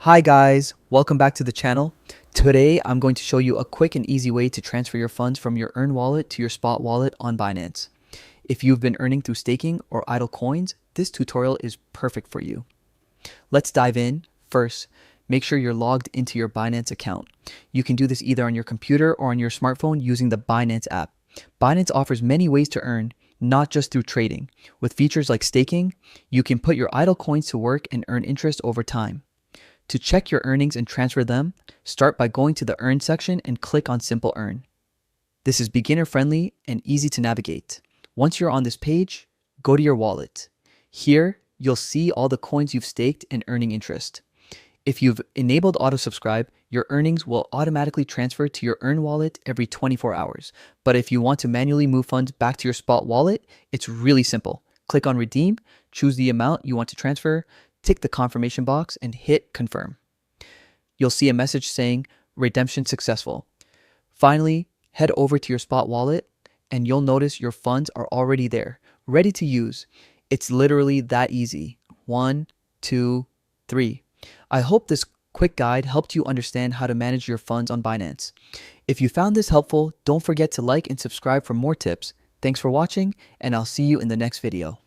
Hi guys, welcome back to the channel. Today I'm going to show you a quick and easy way to transfer your funds from your Earn wallet to your Spot wallet on Binance. If you've been earning through staking or idle coins, this tutorial is perfect for you. Let's dive in. First, make sure you're logged into your Binance account. You can do this either on your computer or on your smartphone using the Binance app. Binance offers many ways to earn, not just through trading. With features like staking, you can put your idle coins to work and earn interest over time. To check your earnings and transfer them, start by going to the Earn section and click on Simple Earn. This is beginner friendly and easy to navigate. Once you're on this page, go to your wallet. Here, you'll see all the coins you've staked and earning interest. If you've enabled auto subscribe, your earnings will automatically transfer to your Earn wallet every 24 hours. But if you want to manually move funds back to your Spot wallet, it's really simple. Click on Redeem, choose the amount you want to transfer, tick the confirmation box, and hit Confirm. You'll see a message saying redemption successful. Finally, head over to your Spot wallet and you'll notice your funds are already there, ready to use. It's literally that easy. 1, 2, 3. I hope this quick guide helped you understand how to manage your funds on Binance. If you found this helpful, don't forget to like and subscribe for more tips. Thanks for watching, and I'll see you in the next video.